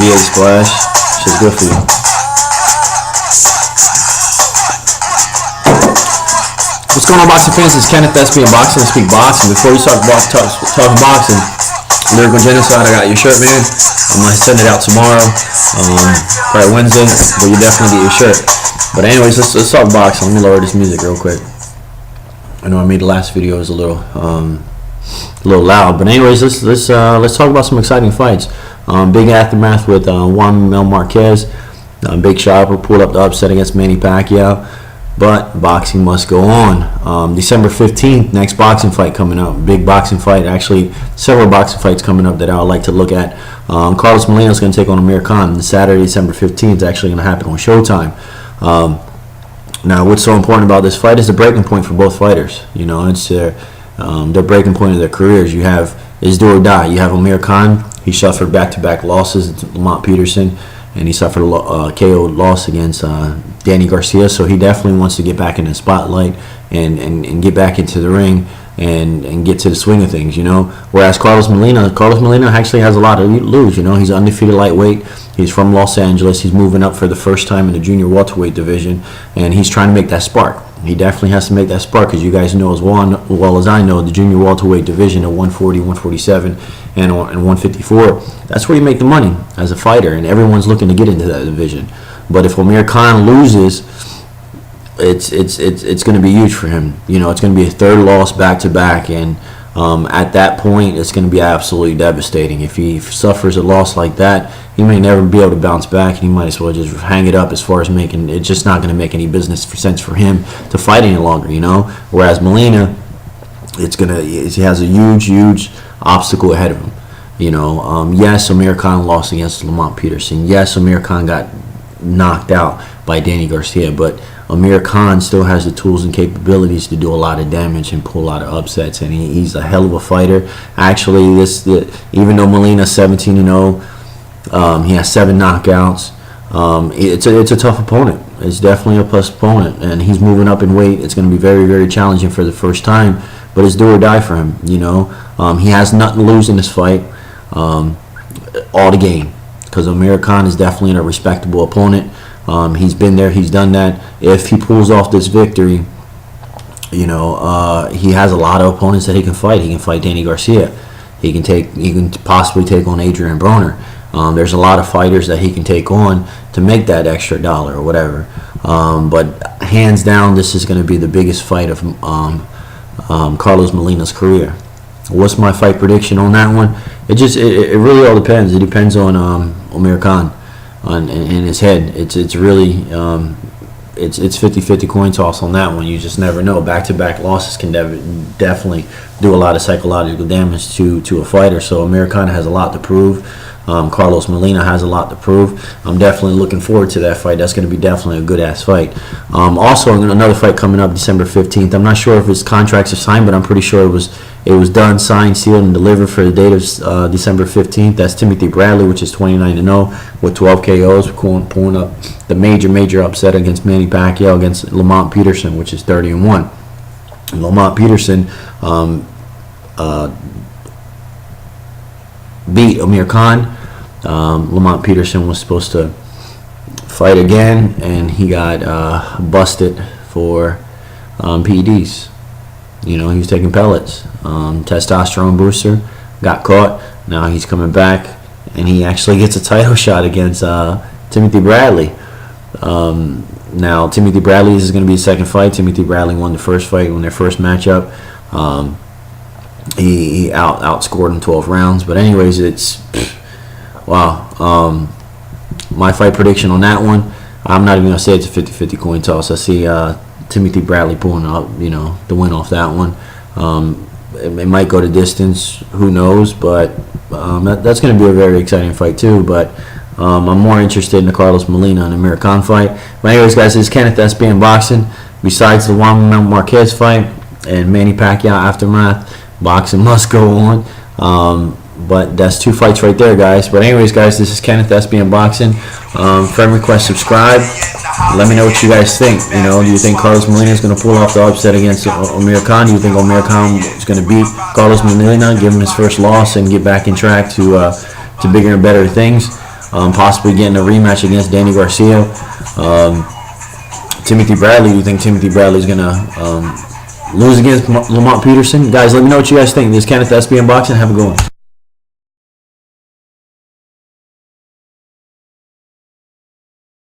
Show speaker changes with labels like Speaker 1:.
Speaker 1: V8 splash. Shit's good for you. What's going on, boxing fans? It's Kenneth, SB Boxing. Let's speak boxing. Before we start talking boxing, Lyrical Genocide, I got your shirt, man. I'm going to send it out tomorrow, probably Wednesday, but you definitely get your shirt. But anyways, let's talk boxing. Let me lower this music real quick. I know I made the last video was a little loud, but anyways, let's talk about some exciting fights. Big aftermath with Juan Mel Marquez. Big Chopper pulled up the upset against Manny Pacquiao. But boxing must go on. December 15th, next boxing fight coming up. Big boxing fight. Actually, several boxing fights coming up that I would like to look at. Carlos Molina is going to take on Amir Kahn. Saturday, December 15th is actually going to happen on Showtime. Now, what's so important about this fight is the breaking point for both fighters. You know, it's their breaking point of their careers. You have is do or die. You have Amir Kahn. He suffered back-to-back losses to Lamont Petterson, and he suffered a KO loss against Danny Garcia, so he definitely wants to get back in the spotlight and get back into the ring and get to the swing of things, you know. Whereas Carlos Molina actually has a lot to lose, you know. He's an undefeated lightweight. He's from Los Angeles. He's moving up for the first time in the junior welterweight division, and he's trying to make that spark. He definitely has to make that spark, because you guys know as well as I know, the junior welterweight division at 140, 147, and 154, that's where you make the money as a fighter, and everyone's looking to get into that division. But if Amir Kahn loses, it's going to be huge for him. You know, it's going to be a third loss back-to-back, and at that point, it's going to be absolutely devastating. If he suffers a loss like that, he may never be able to bounce back, and he might as well just hang it up as far as making it's just not going to make any business sense for him to fight any longer, you know. Whereas Molina, he has a huge obstacle ahead of him. You know, yes, Amir Kahn lost against Lamont Petterson. Yes, Amir Kahn got knocked out by Danny Garcia, but Amir Kahn still has the tools and capabilities to do a lot of damage and pull a lot of upsets, and he's a hell of a fighter. Actually, even though Molina's 17-0, he has 7 knockouts. It's a tough opponent. It's definitely a plus opponent, and he's moving up in weight. It's going to be very challenging for the first time, but it's do or die for him. You know, he has nothing to lose in this fight, all to gain, because Amir Kahn is definitely a respectable opponent. He's been there, he's done that. If he pulls off this victory, you know, he has a lot of opponents that he can fight. He can fight Danny Garcia. He can possibly take on Adrian Broner. There's a lot of fighters that he can take on to make that extra dollar or whatever. But hands down, this is going to be the biggest fight of Carlos Molina's career. What's my fight prediction on that one? It really all depends. It depends on Amir Kahn in his head. It's really it's 50-50 coin toss on that one. You just never know. Back-to-back losses can definitely do a lot of psychological damage to a fighter. So Amir Kahn has a lot to prove. Carlos Molina has a lot to prove. I'm definitely looking forward to that fight. That's going to be definitely a good-ass fight. Also, another fight coming up December 15th. I'm not sure if his contracts are signed, but I'm pretty sure it was done, signed, sealed, and delivered for the date of December 15th. That's Timothly Bradley, which is 29-0 with 12 KOs, pulling up the major upset against Manny Pacquiao against Lamont Petterson, which is 30-1. Lamont Petterson beat Amir Kahn. Lamont Petterson was supposed to fight again, and he got busted for PEDs. You know, he was taking pellets. Testosterone booster, got caught. Now he's coming back, and he actually gets a title shot against Timothly Bradley. Now, Timothly Bradley, this is going to be his second fight. Timothly Bradley won the first fight, won their first matchup. He outscored him 12 rounds. But anyways, wow. My fight prediction on that one, I'm not even going to say it's a 50-50 coin toss. I see Timothly Bradley pulling up, you know, the win off that one. It might go to distance, who knows, but that's going to be a very exciting fight too. But I'm more interested in the Carlos Molina and Amir Kahn fight. But anyways, guys, this is Kenneth, SB Boxing. Besides the Juan Marquez fight and Manny Pacquiao aftermath, boxing must go on. But that's 2 fights right there, guys. But anyways, guys, this is Kenneth, SB Boxing. Friend request, subscribe. Let me know what you guys think. You know, do you think Carlos Molina is going to pull off the upset against Amir Kahn? Do you think Amir Kahn is going to beat Carlos Molina, give him his first loss, and get back in track to bigger and better things? possibly getting a rematch against Danny Garcia. Timothy Bradley, do you think Timothy Bradley's going to lose against Lamont Petterson? Guys, let me know what you guys think. This is Kenneth, SB Unboxing. Have a good one.